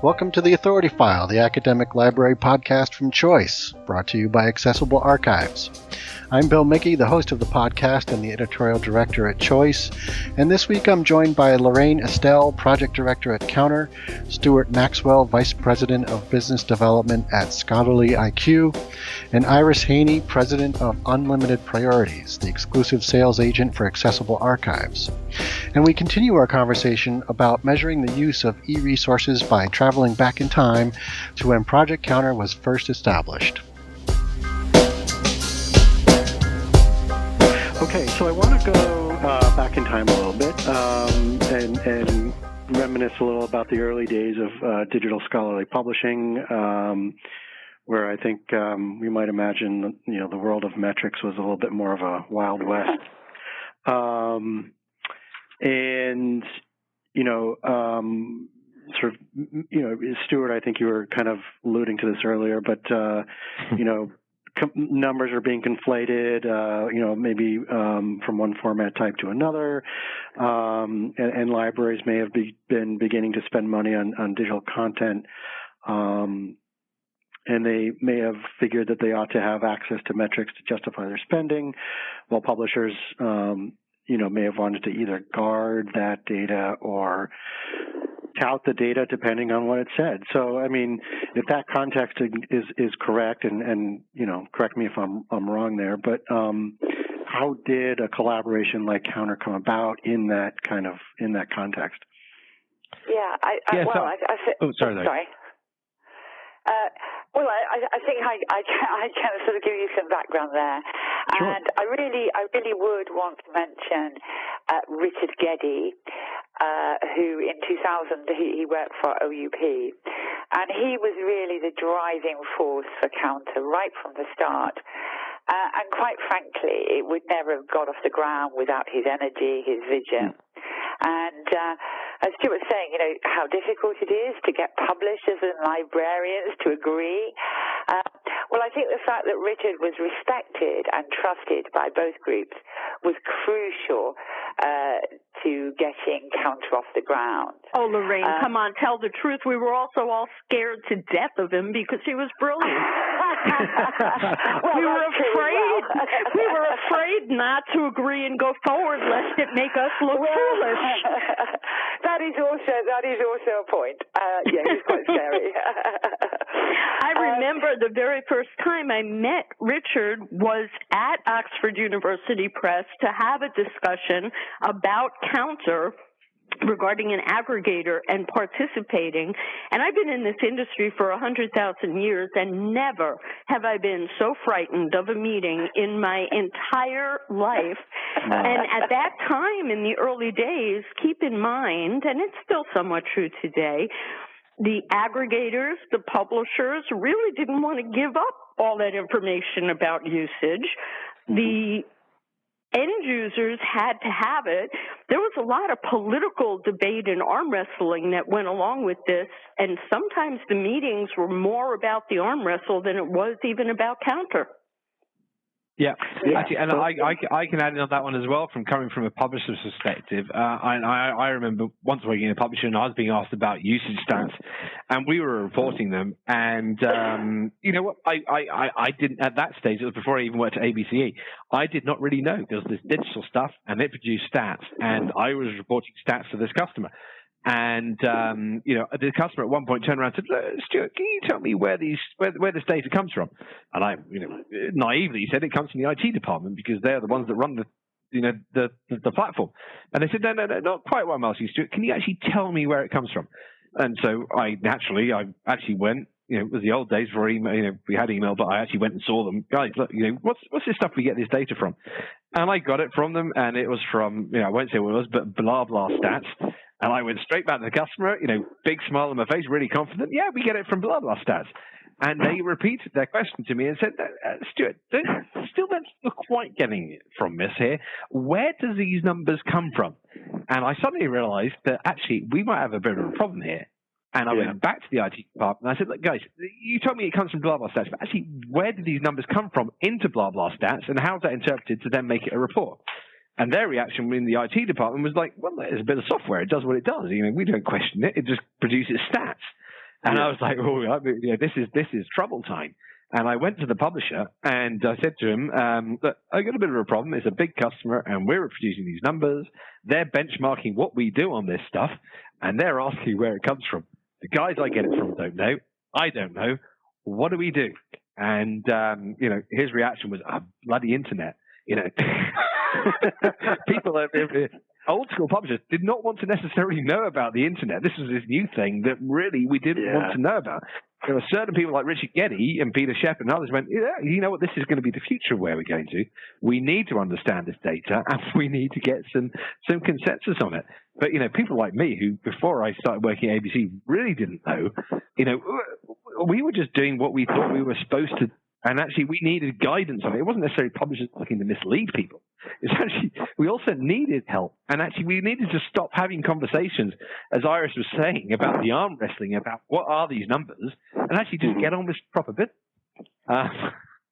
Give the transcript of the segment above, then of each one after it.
Welcome to the Authority File, the academic library podcast from Choice, brought to you by Accessible Archives. I'm Bill Mickey, the host of the podcast and the editorial director at Choice, and this week I'm joined by Lorraine Estelle, project director at Counter, Stuart Maxwell, vice president of business development at Scholarly IQ, and Iris Haney, president of Unlimited Priorities, the exclusive sales agent for Accessible Archives. And we continue our conversation about measuring the use of e-resources by traveling back in time to when Project Counter was first established. Okay, so I want to go back in time a little bit and reminisce a little about the early days of digital scholarly publishing, where I think we might imagine, the world of metrics was a little bit more of a Wild West. Stuart, I think you were kind of alluding to this earlier, but, numbers are being conflated, maybe from one format type to another, and libraries may have been beginning to spend money on digital content, and they may have figured that they ought to have access to metrics to justify their spending, while publishers, may have wanted to either guard that data or tout the data depending on what it said. So, if that context is correct, and correct me if I'm wrong there, but how did a collaboration like Counter come about in that context? Yeah, I think I can sort of give you some background there, Sure. And I really would want to mention Richard Geddy, who in 2000 he worked for OUP, and he was really the driving force for Counter right from the start. And quite frankly, it would never have got off the ground without his energy, his vision. And as Stuart was saying, how difficult it is to get publishers and librarians to agree. I think the fact that Richard was respected and trusted by both groups was crucial to getting Counter off the ground. Oh, Lorraine, come on, tell the truth. We were also all scared to death of him because he was brilliant. We were afraid not to agree and go forward lest it make us look foolish. That is also a point. Yeah, he's quite scary. I remember the very first time I met Richard was at Oxford University Press to have a discussion about Counter regarding an aggregator and participating. And I've been in this industry for 100,000 years, and never have I been so frightened of a meeting in my entire life. And at that time, in the early days, keep in mind, and it's still somewhat true today, the aggregators, the publishers, really didn't want to give up all that information about usage. The end users had to have it. There was a lot of political debate and arm wrestling that went along with this, and sometimes the meetings were more about the arm wrestle than it was even about Counter. Yeah, actually, and I can add in on that one as well, coming from a publisher's perspective. I remember once working in a publisher, and I was being asked about usage stats, and we were reporting them. And you know what? I didn't at that stage. It was before I even worked at ABCE. I did not really know there was this digital stuff, and it produced stats, and I was reporting stats to this customer. And the customer at one point turned around and said, "Stuart, can you tell me where this data comes from?" And I, naively said it comes from the IT department because they're the ones that run the platform. And they said, "No, not quite what I'm asking you, Stuart. Can you actually tell me where it comes from?" And so I actually went. It was the old days where email, we had email, but I actually went and saw them. Guys, look, what's this stuff we get this data from? And I got it from them, and it was from, I won't say what it was, but blah, blah stats. And I went straight back to the customer, big smile on my face, really confident. Yeah, we get it from blah, blah stats. And they repeated their question to me and said, "Stuart, still don't look quite getting it from this here. Where do these numbers come from?" And I suddenly realized that actually we might have a bit of a problem here. And I went back to the IT department and I said, "Look, guys, you told me it comes from blah, blah stats, but actually where do these numbers come from into blah, blah stats, and how is that interpreted to then make it a report?" And their reaction in the IT department was like, "Well, there's a bit of software. It does what it does. We don't question it. It just produces stats." And I was like, oh, this is trouble time. And I went to the publisher and I said to him, look, I got a bit of a problem. It's a big customer and we're producing these numbers. They're benchmarking what we do on this stuff and they're asking where it comes from. The guys I get it from don't know. I don't know. What do we do? And, his reaction was, bloody internet. People, old school publishers did not want to necessarily know about the internet. This was this new thing that really we didn't want to know about. There were certain people like Richard Getty and Peter Shep and others went, you know what, this is going to be the future of where we're going to. We need to understand this data and we need to get some consensus on it. But, people like me who, before I started working at ABC, really didn't know, we were just doing what we thought we were supposed to. And actually, we needed guidance on it. It wasn't necessarily publishers looking to mislead people. It's actually, we also needed help. And actually, we needed to stop having conversations, as Iris was saying, about the arm wrestling, about what are these numbers, and actually just get on with proper business.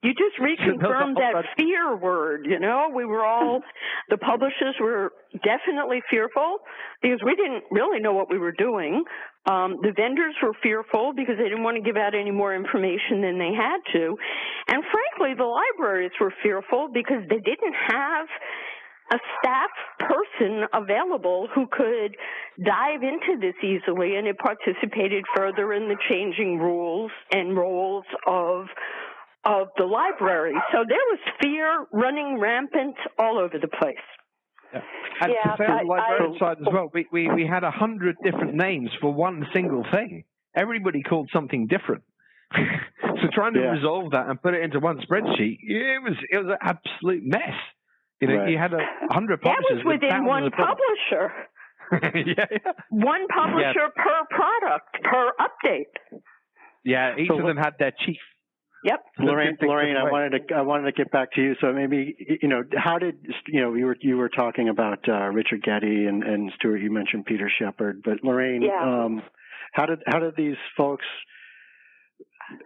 You just reconfirmed that fear word, We were all, the publishers were definitely fearful because we didn't really know what we were doing. The vendors were fearful because they didn't want to give out any more information than they had to. And frankly, the libraries were fearful because they didn't have a staff person available who could dive into this easily, and it participated further in the changing rules and roles of the library. So there was fear running rampant all over the place. Yeah. And to say on the librarian side as well, we had 100 different names for one single thing. Everybody called something different. So trying to resolve that and put it into one spreadsheet, it was an absolute mess. You had 100 publishers. That was within one publisher. One publisher per product, per update. Yeah, each of them had their chief. Yep. Lorraine, I wanted to get back to you. So maybe, how did, you were talking about Richard Getty and Stuart, you mentioned Peter Shepard, but Lorraine, how did these folks,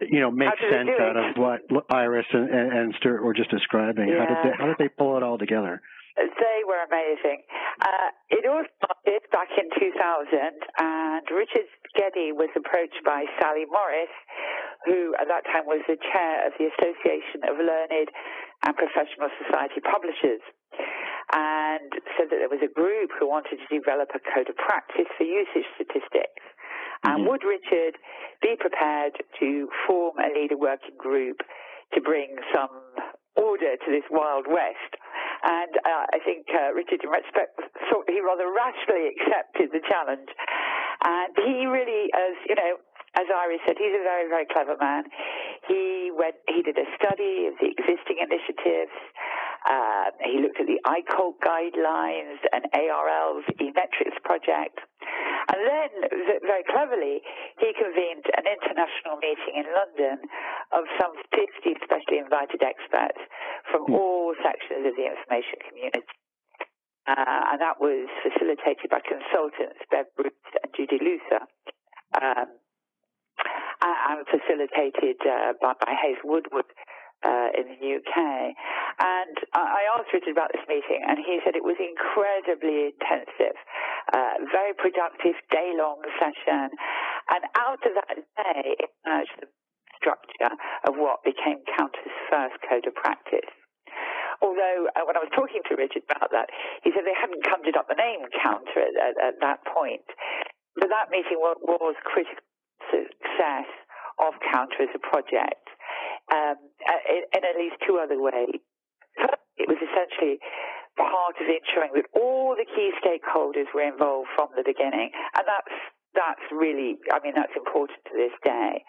make sense out of what Iris and Stuart were just describing? Yeah. How did they pull it all together? They were amazing. It all started back in 2000, and Richard Getty was approached by Sally Morris, who at that time was the chair of the Association of Learned and Professional Society Publishers, and said that there was a group who wanted to develop a code of practice for usage statistics. And would Richard be prepared to form a leader working group to bring some order to this Wild West? And I think Richard, in retrospect, thought he rather rashly accepted the challenge. And he really, as Iris said, he's a very, very clever man. He did a study of the existing initiatives. He looked at the ICOLT guidelines and ARL's eMetrics project. And then, very cleverly, he convened an international meeting in London of some 50 specially invited experts from all sections of the information community. And that was facilitated by consultants Bev Bruce and Judy Luther, and facilitated by Hayes Woodward in the UK. And I asked Richard about this meeting, and he said it was incredibly intensive, very productive, day-long session. And out of that day emerged the structure of what became Counter's first code of practice. Although when I was talking to Richard about that, he said they hadn't conjured up the name Counter at that point. But that meeting was critical success of Counter as a project in at least two other ways. First, it was essentially part of ensuring that all the key stakeholders were involved from the beginning, and that's really, that's important to this day.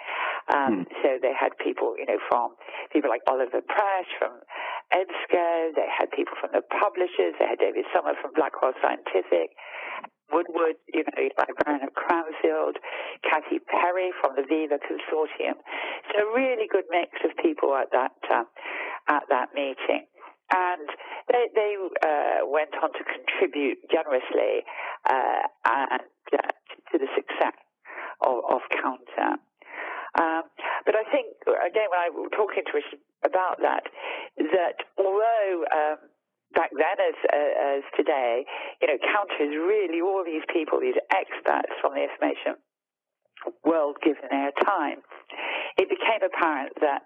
So they had people, from people like Oliver Presh from EBSCO, they had people from the publishers, they had David Summer from Blackwell Scientific, Woodward, librarian of Cranfield, Kathy Perry from the Viva Consortium. So a really good mix of people at that meeting. And they went on to contribute generously to the success of Counter. But I think, again, when I was talking to Richard about that although back then as today, Counter is really all these people, these experts from the information world given their time, it became apparent that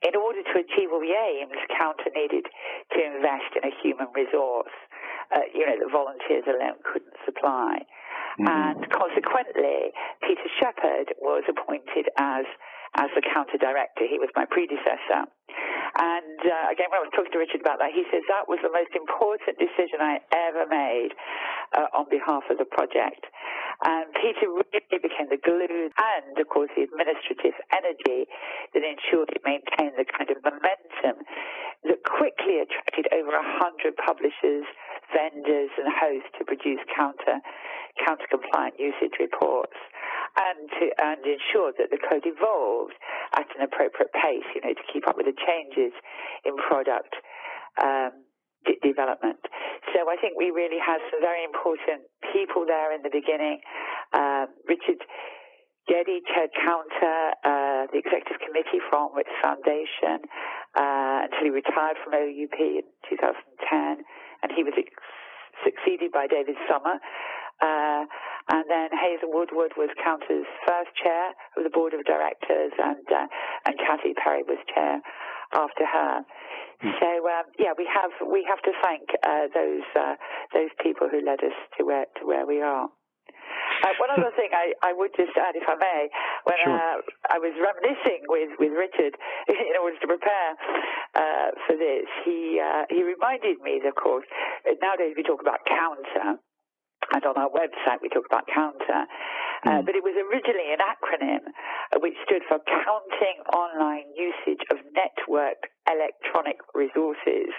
in order to achieve all the aims, Counter needed to invest in a human resource, that volunteers alone couldn't supply. Mm-hmm. And consequently, Peter Shepherd was appointed as the Counter director. He was my predecessor. And again, when I was talking to Richard about that, he says that was the most important decision I ever made on behalf of the project. And Peter really became the glue and, of course, the administrative energy that ensured it maintained the kind of momentum that quickly attracted over 100 publishers, vendors, and hosts to produce counter-compliant usage reports, and ensured that the code evolved at an appropriate pace, to keep up with the changes in product development. So I think we really had some very important people there in the beginning. Richard Geddy chaired Counter, the executive committee from its foundation, until he retired from OUP in 2010, and he was succeeded by David Sommer. And then Hazel Woodward was Counter's first chair of the board of directors, and Kathy Perry was chair after her. So we have to thank those people who led us to where we are. One other thing I would just add, if I may, when sure. I was reminiscing with Richard in order to prepare for this, he reminded me that, of course, nowadays we talk about Counter. And on our website, we talk about Counter. But it was originally an acronym which stood for Counting Online Usage of Networked Electronic Resources.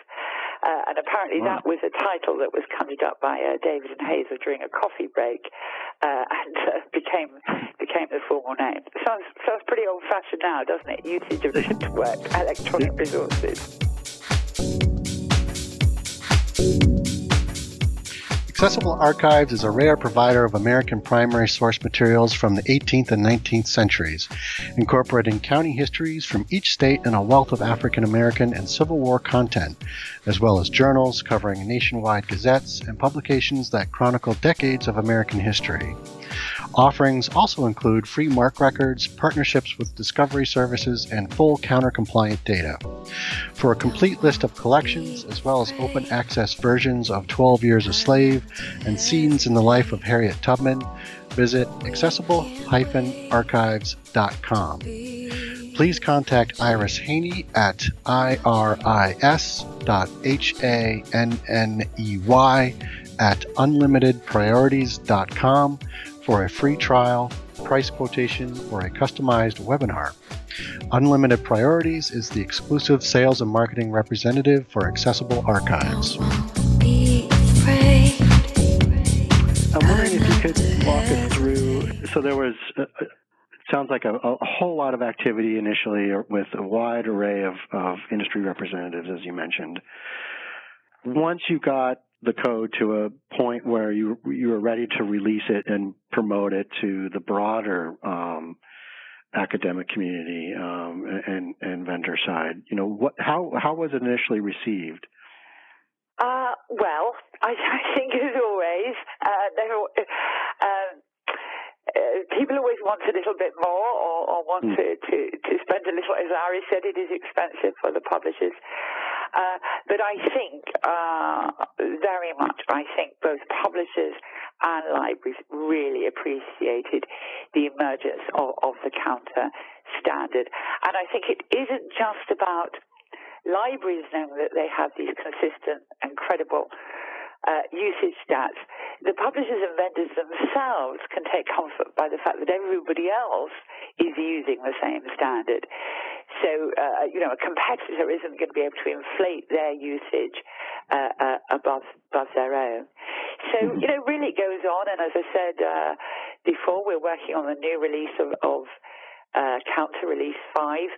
And apparently that was a title that was conjured up by David and Hazel during a coffee break and became the formal name. Sounds pretty old-fashioned now, doesn't it? Usage of networked electronic resources. Accessible Archives is a rare provider of American primary source materials from the 18th and 19th centuries, incorporating county histories from each state and a wealth of African American and Civil War content, as well as journals covering nationwide gazettes and publications that chronicle decades of American history. Offerings also include free MARC records, partnerships with discovery services, and full counter-compliant data. For a complete list of collections, as well as open access versions of 12 Years a Slave and Scenes in the Life of Harriet Tubman, visit accessible-archives.com. Please contact Iris Haney at iris.hanney@unlimitedpriorities.com for a free trial, price quotation, or a customized webinar. Unlimited Priorities is the exclusive sales and marketing representative for Accessible Archives. I'm wondering if you could walk us through, so there was, it sounds like a whole lot of activity initially with a wide array of industry representatives, as you mentioned. Once you got the code to a point where you were ready to release it and promote it to the broader academic community and vendor side, how was it initially received? Well, I think as always, people always want a little bit more or want to spend a little. As Ari said, it is expensive for the publishers. But I think very much, both publishers and libraries really appreciated the emergence of the Counter standard. And I think it isn't just about libraries knowing that they have these consistent and credible usage stats. The publishers and vendors themselves can take comfort by the fact that everybody else is using the same standard. So, a competitor isn't going to be able to inflate their usage above their own. So, really it goes on. And as I said before, we're working on the new release of Counter Release 5,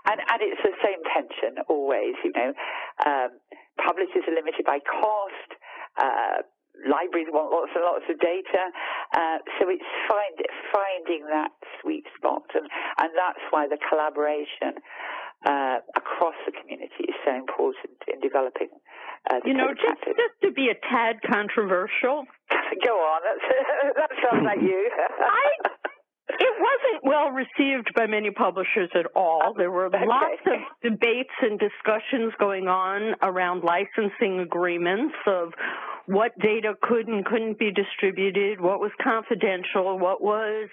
and it's the same tension always. Publishers are limited by cost. Libraries want lots and lots of data, so it's finding that sweet spot, and that's why the collaboration across the community is so important in developing. Just to be a tad controversial. Go on, that sounds like you. It wasn't well received by many publishers at all. There were lots of debates and discussions going on around licensing agreements of what data could and couldn't be distributed, what was confidential, what was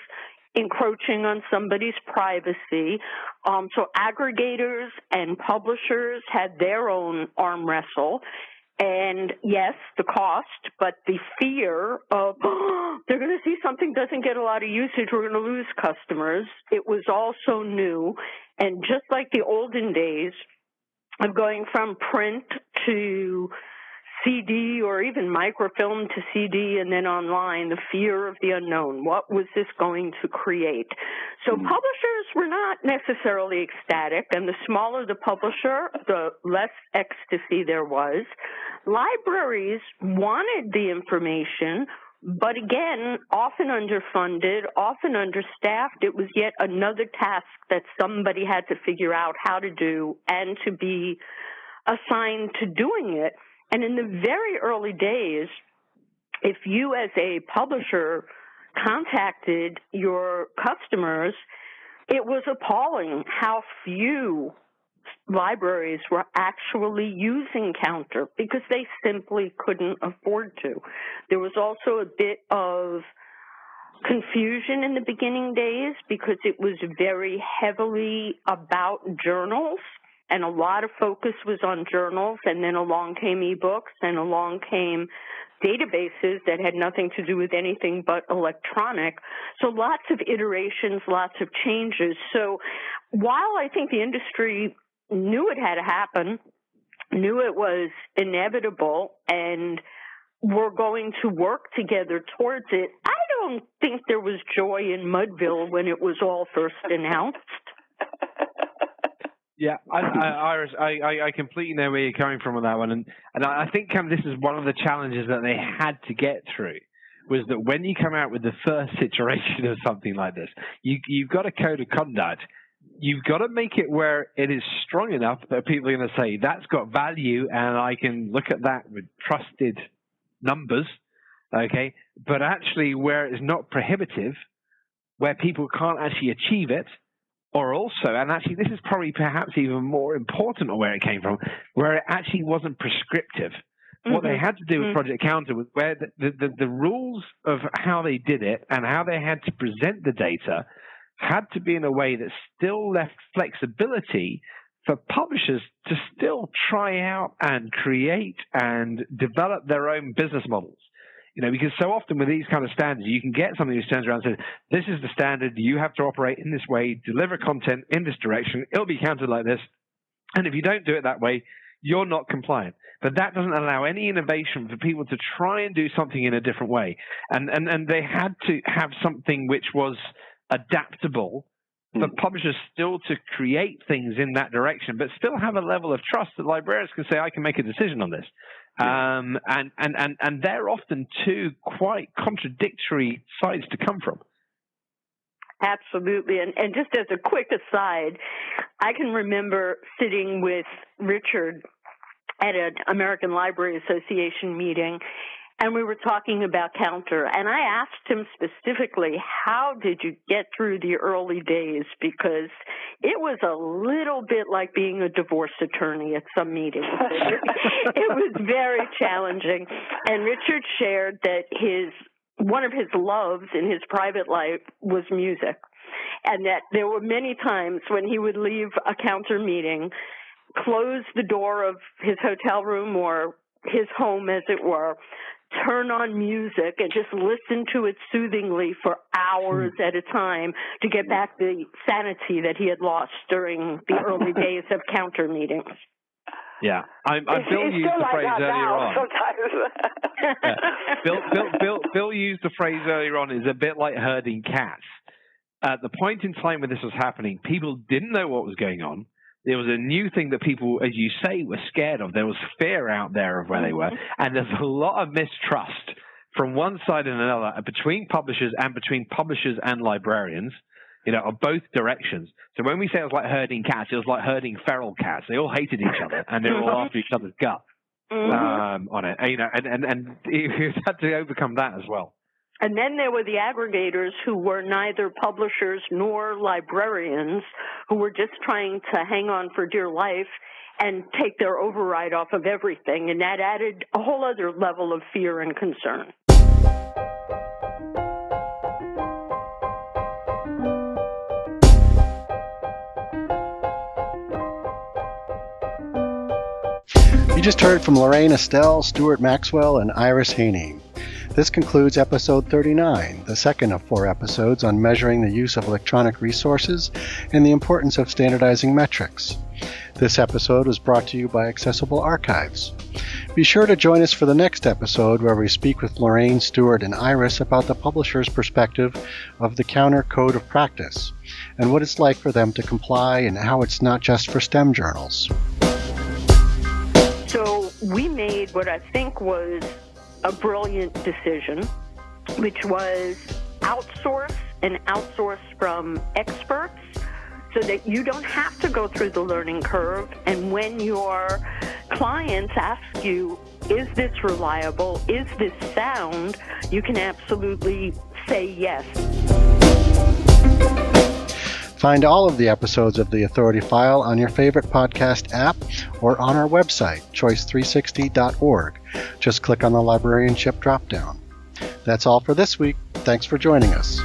encroaching on somebody's privacy. So aggregators and publishers had their own arm wrestle. And yes, the cost, but the fear of they're going to see something doesn't get a lot of usage, we're going to lose customers. It was all so new. And just like the olden days of going from print to CD or even microfilm to CD and then online, the fear of the unknown. What was this going to create? So publishers were not necessarily ecstatic, and the smaller the publisher, the less ecstasy there was. Libraries wanted the information, but again, often underfunded, often understaffed. It was yet another task that somebody had to figure out how to do and to be assigned to doing it. And in the very early days, if you as a publisher contacted your customers, it was appalling how few libraries were actually using Counter because they simply couldn't afford to. There was also a bit of confusion in the beginning days because it was very heavily about journals. And a lot of focus was on journals, and then along came ebooks, and along came databases that had nothing to do with anything but electronic. So lots of iterations, lots of changes. So while I think the industry knew it had to happen, knew it was inevitable, and were going to work together towards it, I don't think there was joy in Mudville when it was all first announced. Yeah, Iris, I completely know where you're coming from on that one, and I think this is one of the challenges that they had to get through, was that when you come out with the first iteration of something like this, you've got a code of conduct. You've got to make it where it is strong enough that people are going to say, that's got value, and I can look at that with trusted numbers, okay, but actually where it's not prohibitive, where people can't actually achieve it, or also, and actually this is probably perhaps even more important on where it came from, where it actually wasn't prescriptive. What they had to do with Project Counter was where the rules of how they did it and how they had to present the data had to be in a way that still left flexibility for publishers to still try out and create and develop their own business models. You know, because so often with these kind of standards, you can get something that turns around and says, this is the standard, you have to operate in this way, deliver content in this direction, it'll be counted like this, and if you don't do it that way, you're not compliant. But that doesn't allow any innovation for people to try and do something in a different way. And they had to have something which was adaptable for publishers still to create things in that direction, but still have a level of trust that librarians can say, I can make a decision on this. And they're often two quite contradictory sides to come from. Absolutely. And just as a quick aside, I can remember sitting with Richard at an American Library Association meeting, and we were talking about Counter, and I asked him specifically, how did you get through the early days? Because it was a little bit like being a divorce attorney at some meetings. It was very challenging. And Richard shared that one of his loves in his private life was music, and that there were many times when he would leave a Counter meeting, close the door of his hotel room or his home, as it were, turn on music and just listen to it soothingly for hours at a time to get back the sanity that he had lost during the early days of Counter meetings. Yeah, Bill used the phrase earlier on. Bill used the phrase earlier on, is a bit like herding cats. At the point in time when this was happening, people didn't know what was going on. There was a new thing that people, as you say, were scared of. There was fear out there of where they were. And there's a lot of mistrust from one side and another, between publishers and librarians, you know, of both directions. So when we say it was like herding cats, it was like herding feral cats. They all hated each other, and they were all after each other's gut on it. You know, and you had to overcome that as well. And then there were the aggregators who were neither publishers nor librarians, who were just trying to hang on for dear life and take their override off of everything. And that added a whole other level of fear and concern. You just heard from Lorraine Estelle, Stuart Maxwell, and Iris Haney. This concludes episode 39, the second of 4 episodes on measuring the use of electronic resources and the importance of standardizing metrics. This episode was brought to you by Accessible Archives. Be sure to join us for the next episode where we speak with Lorraine, Stuart, and Iris about the publisher's perspective of the Counter Code of Practice and what it's like for them to comply and how it's not just for STEM journals. So we made what I think was a brilliant decision, which was outsource from experts so that you don't have to go through the learning curve. And when your clients ask you, is this reliable? Is this sound? You can absolutely say yes. Find all of the episodes of The Authority File on your favorite podcast app or on our website, choice360.org. Just click on the librarianship dropdown. That's all for this week. Thanks for joining us.